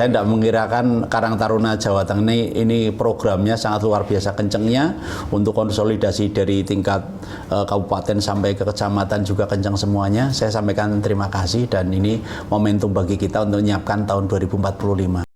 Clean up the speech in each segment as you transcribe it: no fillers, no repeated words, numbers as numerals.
Saya tidak mengirakan Karang Taruna Jawa Tengah ini programnya sangat luar biasa kencengnya untuk konsolidasi dari tingkat kabupaten sampai ke kecamatan juga kencang semuanya. Saya sampaikan terima kasih dan ini momentum bagi kita untuk menyiapkan tahun 2045.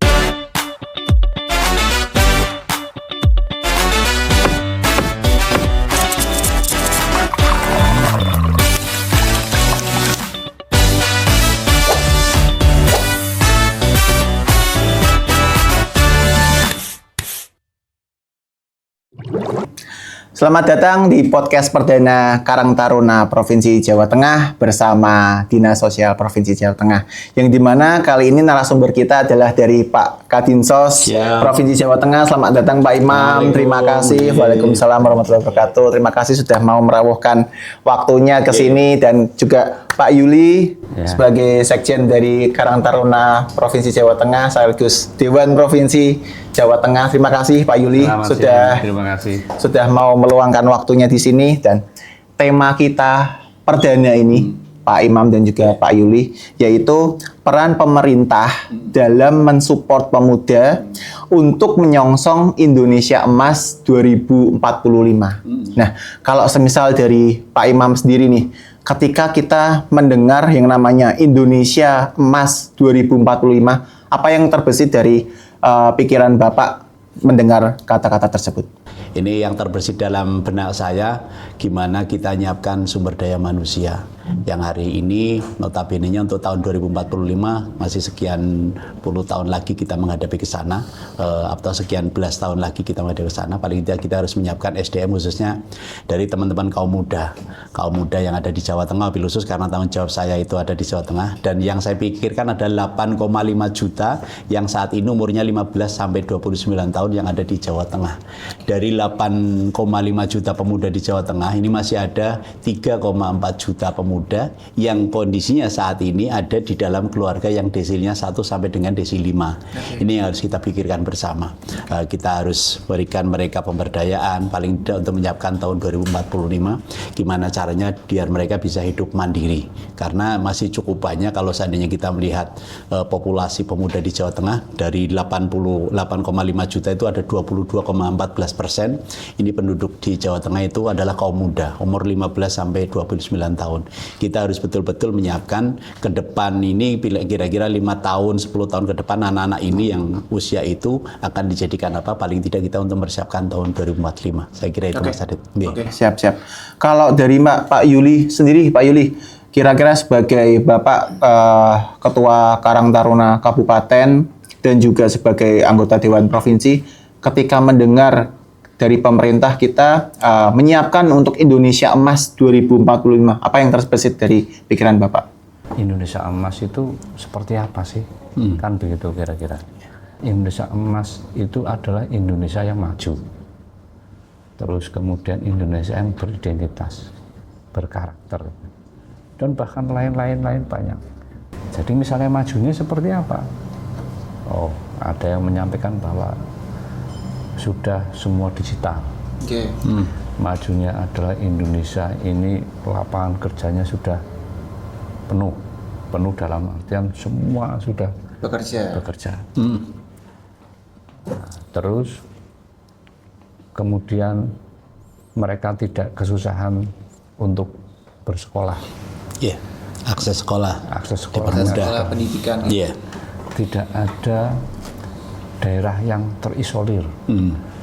Selamat datang di podcast perdana Karang Taruna Provinsi Jawa Tengah bersama Dinas Sosial Provinsi Jawa Tengah. Yang dimana kali ini narasumber kita adalah dari Pak Kadinsos Provinsi Jawa Tengah. Selamat datang Pak Imam, terima kasih. Waalaikumsalam warahmatullahi wabarakatuh. Terima kasih sudah mau merawuhkan waktunya ke sini dan juga Pak Yuli sebagai Sekjen dari Karang Taruna Provinsi Jawa Tengah sekaligus Dewan Provinsi Jawa Tengah. Terima kasih Pak Yuli sudah mau meluangkan waktunya di sini, dan tema kita perdana ini Pak Imam dan juga Pak Yuli yaitu peran pemerintah dalam mensupport pemuda untuk menyongsong Indonesia Emas 2045. Nah, kalau semisal dari Pak Imam sendiri nih, ketika kita mendengar yang namanya Indonesia Emas 2045, apa yang terbesit dari pikiran Bapak mendengar kata-kata tersebut? Ini yang terbesit dalam benak saya, gimana kita nyiapkan sumber daya manusia yang hari ini notabene-nya untuk tahun 2045 masih sekian puluh tahun lagi kita menghadapi ke sana, atau sekian belas tahun lagi kita menghadapi ke sana. Paling tidak kita harus menyiapkan SDM khususnya dari teman-teman kaum muda yang ada di Jawa Tengah, lebih khusus karena tanggung jawab saya itu ada di Jawa Tengah. Dan yang saya pikirkan ada 8,5 juta yang saat ini umurnya 15 sampai 29 tahun yang ada di Jawa Tengah. Dari 8,5 juta pemuda di Jawa Tengah ini masih ada 3,4 juta pemuda yang kondisinya saat ini ada di dalam keluarga yang desilnya 1 sampai dengan desil 5. Ini yang harus kita pikirkan bersama. Kita harus berikan mereka pemberdayaan paling tidak untuk menyiapkan tahun 2045 gimana caranya biar mereka bisa hidup mandiri, karena masih cukup banyak kalau seandainya kita melihat populasi pemuda di Jawa Tengah dari 8,5 juta itu ada 22,14%. Ini penduduk di Jawa Tengah itu adalah kaum muda, umur 15 sampai 29 tahun. Kita harus betul-betul menyiapkan ke depan ini, kira-kira 5 tahun, 10 tahun ke depan anak-anak ini yang usia itu akan dijadikan apa, paling tidak kita untuk mempersiapkan tahun 2045. Saya kira itu Mas Adit. Oke, siap. Kalau dari Pak Yuli sendiri, Pak Yuli, kira-kira sebagai Bapak Ketua Karang Taruna Kabupaten dan juga sebagai anggota Dewan Provinsi, ketika mendengar dari pemerintah kita menyiapkan untuk Indonesia Emas 2045, apa yang terbesit dari pikiran Bapak? Indonesia Emas itu seperti apa sih? Kan begitu kira-kira. Indonesia Emas itu adalah Indonesia yang maju. Terus kemudian Indonesia yang beridentitas, berkarakter. Dan bahkan lain-lain banyak. Jadi misalnya majunya seperti apa? Oh, ada yang menyampaikan bahwa sudah semua digital. Majunya adalah Indonesia ini lapangan kerjanya sudah penuh dalam artian semua sudah bekerja. Terus kemudian mereka tidak kesusahan untuk bersekolah. Akses sekolah dipermudah. Pendidikan. Tidak ada daerah yang terisolir.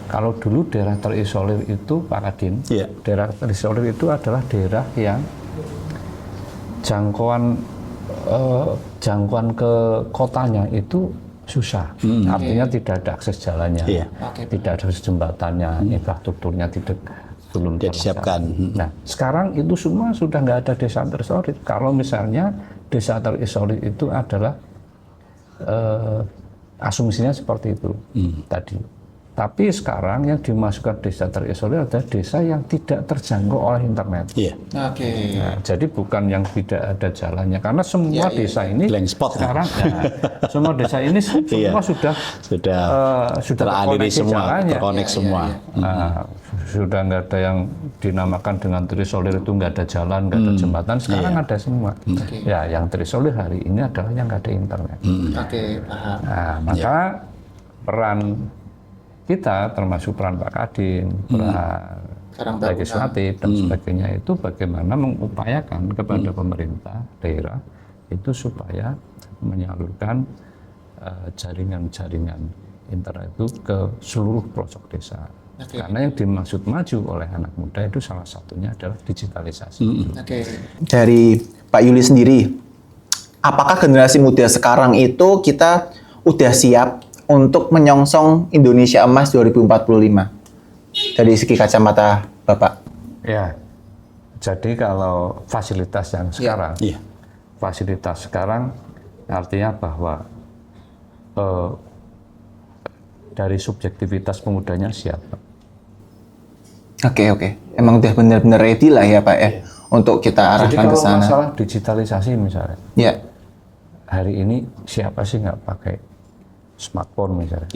Kalau dulu daerah terisolir itu Pak Kadin, daerah terisolir itu adalah daerah yang jangkauan ke kotanya itu susah. Artinya tidak ada akses jalannya, tidak ada akses jembatannya, infrastrukturnya belum disiapkan. Nah, sekarang itu semua sudah nggak ada desa terisolir. Kalau misalnya desa terisolir itu adalah asumsinya seperti itu tadi. Tapi sekarang yang dimasukkan desa terisolir adalah desa yang tidak terjangkau oleh internet. Iya. Oke. Nah, jadi bukan yang tidak ada jalannya, karena semua desa ini Blank spot, sekarang semua desa ini semua sudah teraliri semua, jalannya. terkonek semua. Nah, sudah nggak ada yang dinamakan dengan terisolir itu nggak ada jalan, nggak ada jembatan. Sekarang ada semua. Ya, yang terisolir hari ini adalah yang nggak ada internet. Oke, paham. Nah, maka peran kita termasuk peran Pak Kadin, peran legislatif dan sebagainya itu bagaimana mengupayakan kepada pemerintah daerah itu supaya menyalurkan jaringan-jaringan internet itu ke seluruh pelosok desa. Karena yang dimaksud maju oleh anak muda itu salah satunya adalah digitalisasi. Dari Pak Yuli sendiri, apakah generasi muda sekarang itu kita udah siap untuk menyongsong Indonesia Emas 2045 dari segi kacamata Bapak? Ya, jadi kalau fasilitas yang sekarang, fasilitas sekarang artinya bahwa dari subjektivitas pemudanya siap. Oke. Emang udah benar-benar ready lah ya Pak ya, untuk kita arahkan ke sana. Jadi kalau masalah digitalisasi misalnya, hari ini siapa sih nggak pakai smartphone misalnya?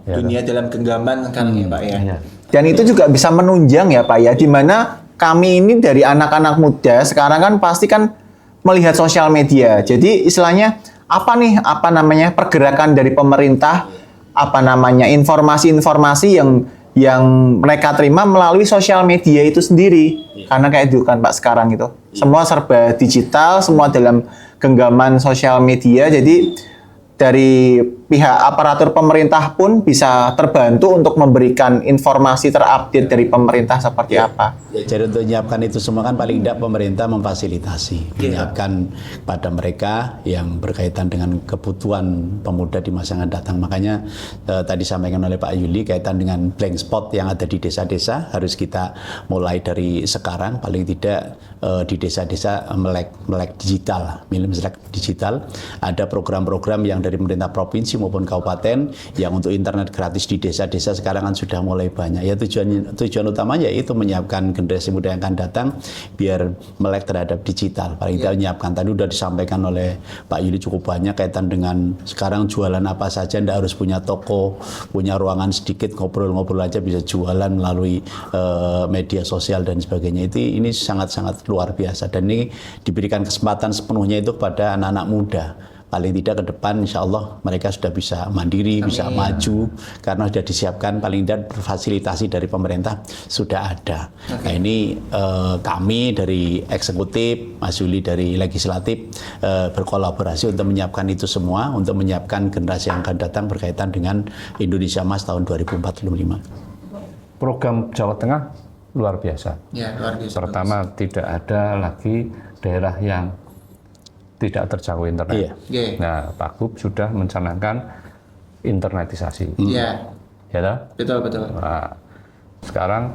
Dunia dalam genggaman sekarang ya Pak ya. Dan itu juga bisa menunjang ya Pak ya, di mana kami ini dari anak-anak muda sekarang kan pasti kan melihat sosial media. Jadi istilahnya apa namanya pergerakan dari pemerintah, informasi-informasi yang mereka terima melalui sosial media itu sendiri. Karena kayak itu kan Pak sekarang itu semua serba digital, semua dalam genggaman sosial media. Jadi dari pihak aparatur pemerintah pun bisa terbantu untuk memberikan informasi terupdate dari pemerintah seperti apa. Jadi untuk menyiapkan itu semua kan paling tidak pemerintah memfasilitasi, menyiapkan pada mereka yang berkaitan dengan kebutuhan pemuda di masa yang akan datang. Makanya tadi sampaikan oleh Pak Yuli kaitan dengan blank spot yang ada di desa-desa harus kita mulai dari sekarang, paling tidak di desa-desa melek digital, ada program-program yang dari pemerintah provinsi maupun kabupaten yang untuk internet gratis di desa-desa sekarang kan sudah mulai banyak. Ya tujuan utamanya itu menyiapkan generasi muda yang akan datang biar melek terhadap digital. Paling tidak menyiapkan, tadi sudah disampaikan oleh Pak Yuli cukup banyak kaitan dengan sekarang jualan apa saja, tidak harus punya toko, punya ruangan sedikit, ngobrol-ngobrol aja bisa jualan melalui media sosial dan sebagainya. Ini sangat-sangat luar biasa dan ini diberikan kesempatan sepenuhnya itu kepada anak-anak muda. Paling tidak ke depan insya Allah mereka sudah bisa mandiri, bisa maju karena sudah disiapkan, paling tidak fasilitasi dari pemerintah sudah ada. Nah ini kami dari eksekutif, Mas Yuli dari legislatif berkolaborasi untuk menyiapkan itu semua, untuk menyiapkan generasi yang akan datang berkaitan dengan Indonesia Emas tahun 2045. Program Jawa Tengah luar biasa. Luar biasa. Pertama, tidak ada lagi daerah yang tidak terjangkau internet. Nah, Pak Gub sudah mencanangkan internetisasi. Ya toh? Betul. Nah, sekarang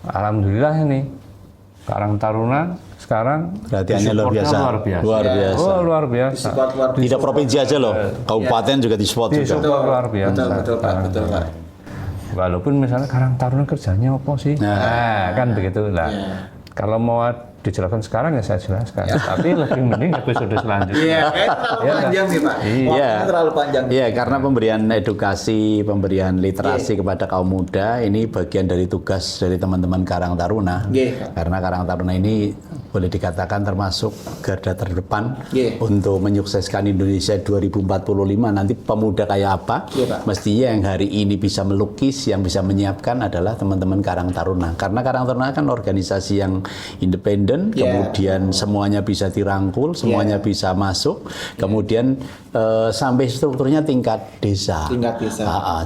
alhamdulillah ini Karang Taruna sekarang perhatiannya luar biasa. Luar biasa. Tidak provinsi aja loh, kabupaten juga di-support juga. Luar biasa. Betul Pak. Walaupun misalnya Karang Taruna kerjanya apa sih? Nah, kan begitu lah. Kalau mau dijelaskan sekarang ya saya jelaskan, tapi lebih mending episode selanjutnya. Terlalu panjang nih Pak. Terlalu panjang. Iya, karena pemberian edukasi, pemberian literasi kepada kaum muda ini bagian dari tugas dari teman-teman Karang Taruna. Karena Karang Taruna ini boleh dikatakan termasuk garda terdepan untuk menyukseskan Indonesia 2045. Nanti pemuda kayak apa? Mestinya yang hari ini bisa melukis, yang bisa menyiapkan adalah teman-teman Karang Taruna. Karena Karang Taruna kan organisasi yang independen. Kemudian semuanya bisa dirangkul, semuanya bisa masuk, kemudian sampai strukturnya tingkat desa.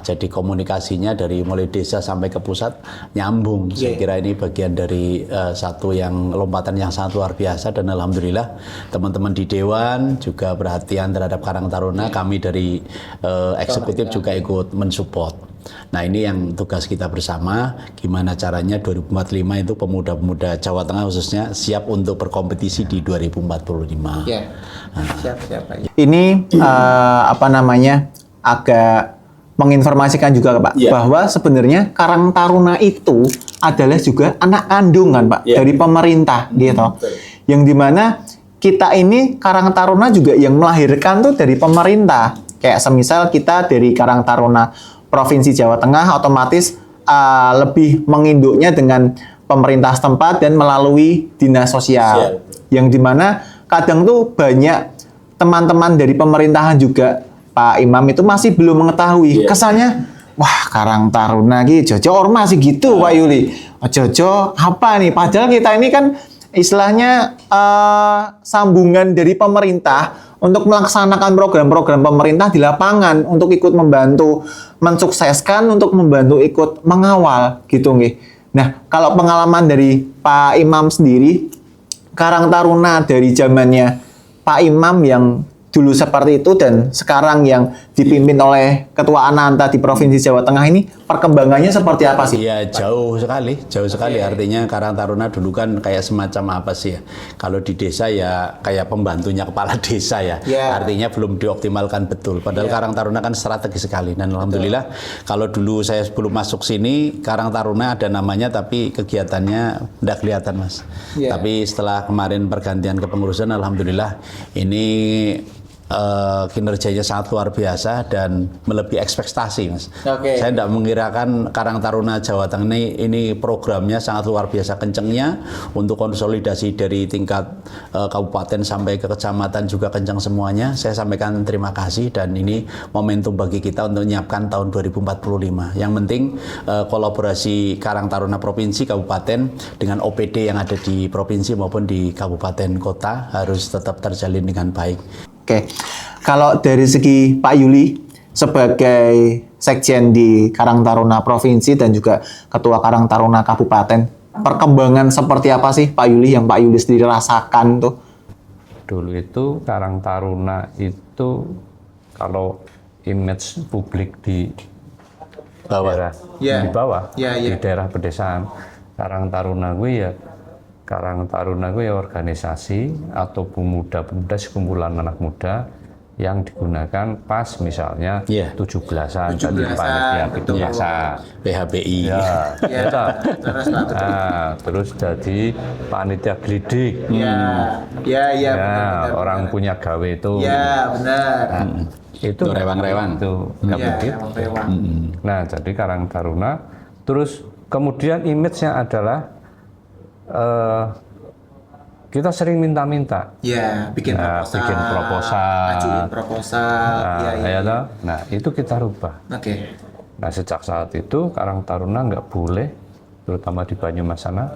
Jadi komunikasinya dari mulai desa sampai ke pusat nyambung. Saya kira ini bagian dari satu yang lompatan yang sangat luar biasa dan alhamdulillah teman-teman di Dewan juga perhatian terhadap Karang Taruna. Kami dari eksekutif juga ikut mensupport. Nah ini yang tugas kita bersama, gimana caranya 2045 itu pemuda-pemuda Jawa Tengah khususnya siap untuk berkompetisi di 2045. Siap. Ini agak menginformasikan juga Pak Iya. bahwa sebenarnya Karang Taruna itu adalah juga anak kandung kan Pak Iya. dari pemerintah gitu. Yang dimana kita ini Karang Taruna juga yang melahirkan tuh dari pemerintah. Kayak semisal kita dari Karang Taruna Provinsi Jawa Tengah otomatis lebih menginduknya dengan pemerintah setempat dan melalui dinas sosial. Yang dimana kadang tuh banyak teman-teman dari pemerintahan juga Pak Imam itu masih belum mengetahui. Kesannya, wah Karang Taruna gitu, Jojo ormas sih gitu Pak Yuli. Jojo apa nih? Padahal kita ini kan istilahnya sambungan dari pemerintah untuk melaksanakan program-program pemerintah di lapangan untuk ikut membantu mensukseskan, untuk membantu ikut mengawal gitu nggih. Nah, kalau pengalaman dari Pak Imam sendiri, Karang Taruna dari zamannya Pak Imam yang dulu seperti itu dan sekarang yang dipimpin oleh Ketua Ananta di Provinsi Jawa Tengah ini perkembangannya seperti apa sih? Iya, jauh sekali. Artinya Karang Taruna dulu kan kayak semacam apa sih ya? Kalau di desa ya kayak pembantunya kepala desa ya. Artinya belum dioptimalkan betul. Padahal Karang Taruna kan strategis sekali. Dan alhamdulillah kalau dulu saya sebelum masuk sini Karang Taruna ada namanya tapi kegiatannya tidak kelihatan Mas. Tapi setelah kemarin pergantian kepengurusan alhamdulillah ini kinerjanya sangat luar biasa dan melebihi ekspektasi Mas. Saya tidak mengirakan Karang Taruna Jawa Tengah ini programnya sangat luar biasa kencengnya untuk konsolidasi dari tingkat kabupaten sampai ke kecamatan juga kencang semuanya. Saya sampaikan terima kasih dan ini momentum bagi kita untuk menyiapkan tahun 2045. Yang penting kolaborasi Karang Taruna Provinsi Kabupaten dengan OPD yang ada di provinsi maupun di kabupaten kota harus tetap terjalin dengan baik. Oke, kalau dari segi Pak Yuli sebagai Sekjen di Karang Taruna Provinsi dan juga Ketua Karang Taruna Kabupaten, perkembangan seperti apa sih Pak Yuli yang Pak Yuli sendiri rasakan tuh? Dulu itu Karang Taruna itu kalau image publik di daerah di bawah di daerah pedesaan Karang Taruna gue ya organisasi atau pemuda-pemuda sekumpulan anak muda yang digunakan pas misalnya 17-an tadi panitia itu biasa PHBI terus jadi panitia glidik orang punya gawe itu itu rewang-rewang itu nah jadi Karang Taruna terus kemudian image-nya adalah kita sering minta-minta, bikin proposal, proposal, nah itu kita rubah. Nah sejak saat itu Karang Taruna nggak boleh, terutama di Banyumas sana,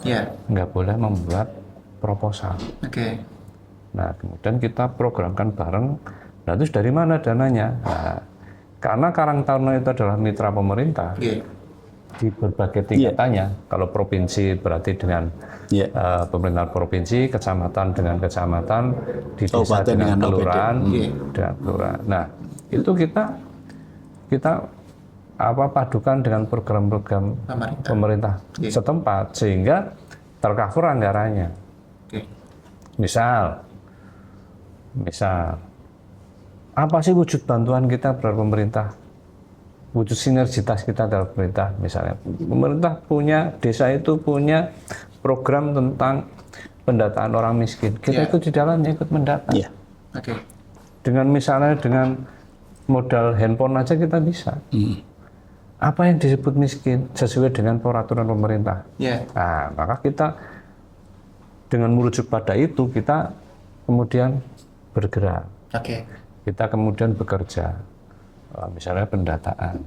nggak boleh membuat proposal. Nah kemudian kita programkan bareng. Nah terus dari mana dananya? Nah, karena Karang Taruna itu adalah mitra pemerintah. Di berbagai tingkatannya, kalau provinsi berarti dengan pemerintahan provinsi, kecamatan dengan kecamatan, di desa dengan kelurahan, dengan kelurahan. Nah, itu kita padukan dengan program-program pemerintah setempat sehingga tercover anggarannya. Misal, apa sih wujud bantuan kita terhadap pemerintah? Wujud sinergitas kita dalam pemerintah, misalnya pemerintah punya, desa itu punya program tentang pendataan orang miskin, kita ikut di dalamnya, ikut mendata. Dengan misalnya dengan modal handphone aja kita bisa. Apa yang disebut miskin sesuai dengan peraturan pemerintah. Nah, maka kita dengan merujuk pada itu kita kemudian bergerak. Kita kemudian bekerja. Misalnya pendataan.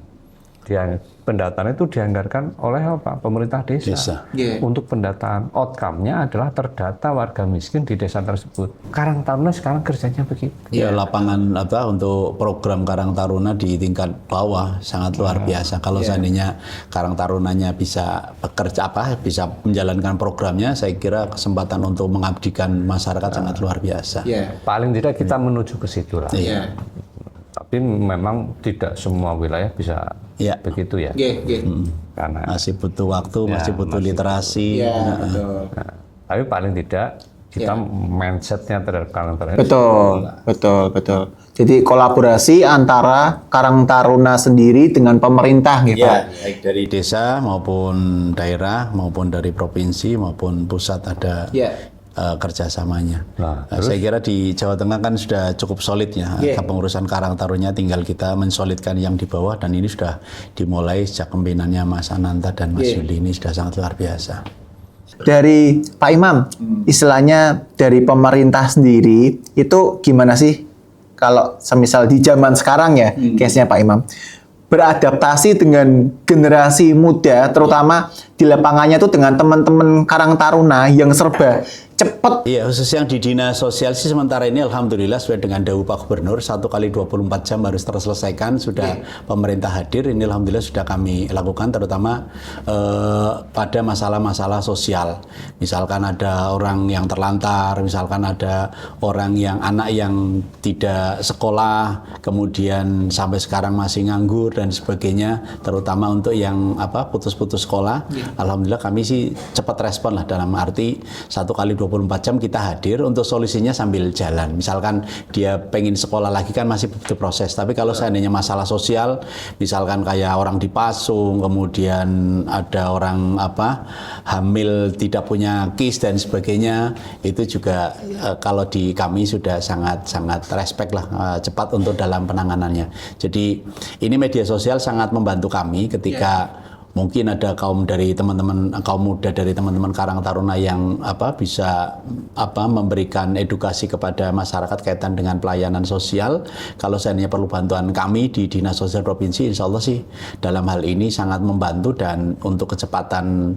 Pendataan itu dianggarkan oleh apa? Pemerintah desa. Untuk pendataan, outcome-nya adalah terdata warga miskin di desa tersebut. Karang Taruna sekarang kerjanya begitu. Lapangan untuk program Karang Taruna di tingkat bawah sangat luar biasa. Kalau seandainya Karang Tarunanya bisa bekerja bisa menjalankan programnya, saya kira kesempatan untuk mengabdikan masyarakat sangat luar biasa. Paling tidak kita menuju ke situ lah. Tapi memang tidak semua wilayah bisa begitu ya. Karena masih butuh waktu, masih butuh literasi. Nah, tapi paling tidak kita mindsetnya terhadap Karang Taruna. Betul. Jadi kolaborasi antara Karang Taruna sendiri dengan pemerintah gitu. Ya, baik dari desa maupun daerah maupun dari provinsi maupun pusat ada kerjasamanya. Nah, Saya kira di Jawa Tengah kan sudah cukup solid ya kepengurusan Karang Taruna, tinggal kita mensolidkan yang di bawah, dan ini sudah dimulai sejak kepemimpinannya Mas Ananta dan Mas Yuli, ini sudah sangat luar biasa. Dari Pak Imam, istilahnya dari pemerintah sendiri itu gimana sih kalau semisal di zaman sekarang ya, case-nya Pak Imam, beradaptasi dengan generasi muda, terutama di lapangannya itu dengan teman-teman Karang Taruna yang serba cepat. Iya, khusus yang di dinas sosial sih sementara ini alhamdulillah sesuai dengan dawuh Pak Gubernur 1 kali 24 jam harus terselesaikan, sudah pemerintah hadir, ini alhamdulillah sudah kami lakukan, terutama pada masalah-masalah sosial. Misalkan ada orang yang terlantar, misalkan ada orang yang anak yang tidak sekolah, kemudian sampai sekarang masih nganggur dan sebagainya, terutama untuk yang putus-putus sekolah. Alhamdulillah kami sih cepat respon lah, dalam arti 1 kali 24 jam kita hadir untuk solusinya sambil jalan. Misalkan dia pengen sekolah lagi kan masih butuh proses, tapi kalau seandainya masalah sosial, misalkan kayak orang dipasung, kemudian ada orang hamil tidak punya KIS dan sebagainya, itu juga kalau di kami sudah sangat respect lah, cepat untuk dalam penanganannya. Jadi ini media sosial sangat membantu kami ketika mungkin ada kaum muda dari teman-teman Karang Taruna yang bisa memberikan edukasi kepada masyarakat kaitan dengan pelayanan sosial. Kalau seandainya perlu bantuan kami di Dinas Sosial Provinsi, insya Allah sih dalam hal ini sangat membantu, dan untuk kecepatan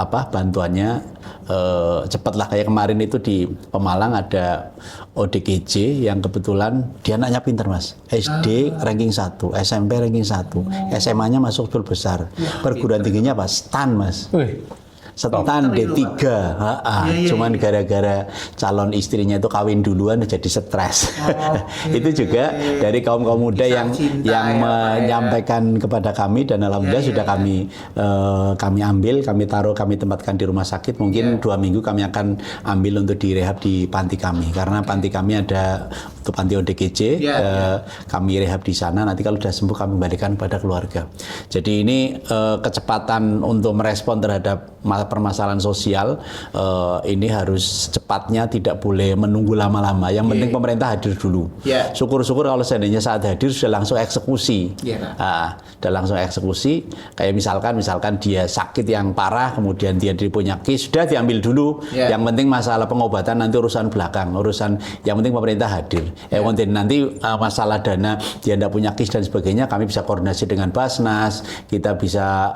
bantuannya cepatlah. Kayak kemarin itu di Pemalang ada ODGJ yang kebetulan dia anaknya pinter Mas, SD ranking 1, SMP ranking 1, SMA-nya masuk 10 besar. Perguruan tingginya apa? STAN Mas. Setan D3, cuman gara-gara calon istrinya itu kawin duluan jadi stres. Itu juga dari kaum muda yang menyampaikan kepada kami, dan alhamdulillah sudah kami ambil, kami taruh, kami tempatkan di rumah sakit. Mungkin 2 minggu kami akan ambil untuk direhab di panti kami, karena panti kami ada untuk panti ODGJ, kami rehab di sana. Nanti kalau sudah sembuh kami balikan pada keluarga. Jadi ini kecepatan untuk merespon terhadap permasalahan sosial ini harus cepatnya, tidak boleh menunggu lama-lama. Yang penting pemerintah hadir dulu. Syukur-syukur kalau seandainya saat hadir sudah langsung eksekusi. Sudah langsung eksekusi. Kayak misalkan dia sakit yang parah, kemudian dia punya KIS, sudah diambil dulu. Yang penting masalah pengobatan nanti urusan belakang, yang penting pemerintah hadir. Nanti masalah dana dia tidak punya KIS dan sebagainya, kami bisa koordinasi dengan Basnas, kita bisa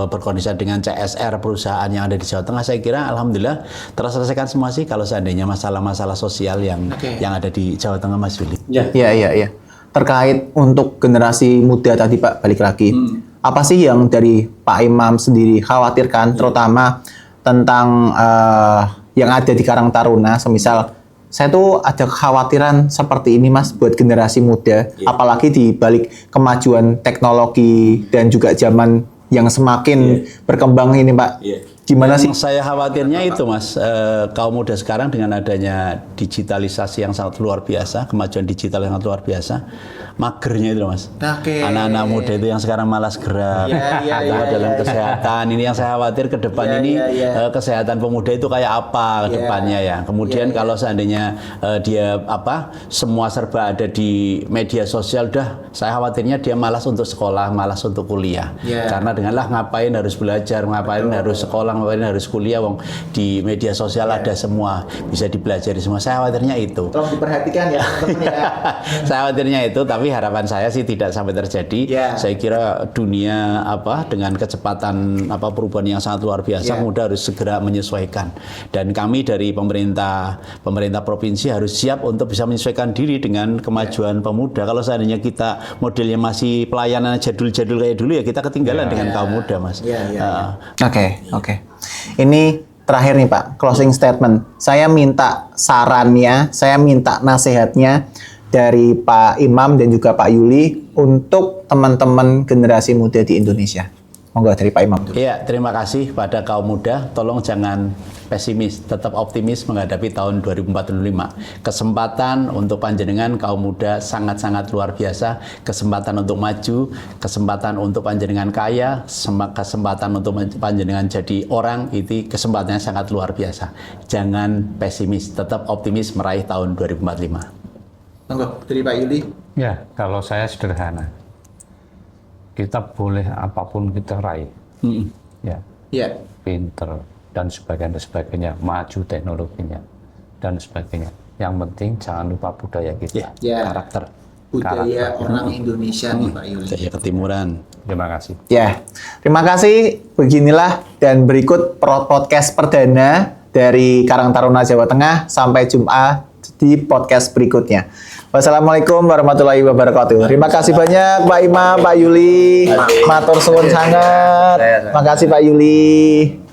berkoordinasi dengan CSR perusahaan yang ada di Jawa Tengah. Saya kira alhamdulillah terselesaikan semua sih kalau seandainya masalah-masalah sosial yang ada di Jawa Tengah, Mas Yuli. Iya. Terkait untuk generasi muda tadi Pak, balik lagi. Apa sih yang dari Pak Imam sendiri khawatirkan, terutama tentang yang ada di Karang Taruna? Semisal saya tuh ada kekhawatiran seperti ini Mas buat generasi muda, apalagi di balik kemajuan teknologi dan juga zaman yang semakin berkembang ini Pak. Gimana sih? Saya khawatirnya itu Mas, kaum muda sekarang dengan adanya digitalisasi yang sangat luar biasa, kemajuan digital yang sangat luar biasa, magernya itu Mas. Anak-anak muda itu yang sekarang malas gerak, dalam kesehatan. Ini yang saya khawatir ke depan ini, kesehatan pemuda itu kayak apa ke depannya ya. Kemudian kalau seandainya dia semua serba ada di media sosial, saya khawatirnya dia malas untuk sekolah, malas untuk kuliah. Karena denganlah ngapain harus belajar, ngapain harus sekolah, ngapain harus kuliah, wong di media sosial ada semua, bisa dipelajari semua. Saya khawatirnya itu. Tolong diperhatikan ya teman-teman ya. Saya khawatirnya itu, tapi harapan saya sih tidak sampai terjadi. Saya kira dunia dengan kecepatan perubahan yang sangat luar biasa, muda harus segera menyesuaikan. Dan kami dari pemerintah provinsi harus siap untuk bisa menyesuaikan diri dengan kemajuan pemuda. Kalau seandainya kita modelnya masih pelayanan jadul-jadul kayak dulu, ya kita ketinggalan dengan kaum muda, Mas. Oke. Ini terakhir nih Pak, closing statement. Saya minta sarannya, saya minta nasihatnya dari Pak Imam dan juga Pak Yuli untuk teman-teman generasi muda di Indonesia. Monggo dari Pak Imam dulu. Iya, terima kasih pada kaum muda. Tolong jangan pesimis, tetap optimis menghadapi tahun 2045. Kesempatan untuk panjenengan kaum muda sangat-sangat luar biasa, kesempatan untuk maju, kesempatan untuk panjenengan kaya, kesempatan untuk panjenengan jadi orang, itu kesempatannya sangat luar biasa. Jangan pesimis, tetap optimis meraih tahun 2045. Monggo dari Pak Yuli. Ya, kalau saya sederhana. Kita boleh apapun kita raih. Ya. Ya. Pinter dan sebagainya, maju teknologinya dan sebagainya. Yang penting jangan lupa budaya kita. Ya. Karakter. Budaya orang Indonesia nih Pak Yuli. Budaya ketimuran. Terima kasih. Ya, terima kasih. Beginilah dan berikut podcast perdana dari Karang Taruna Jawa Tengah. Sampai jumpa di podcast berikutnya. Wassalamualaikum warahmatullahi wabarakatuh. Terima kasih banyak Pak Imam, Pak Yuli. Matur suwun sangat. Terima kasih Pak Yuli.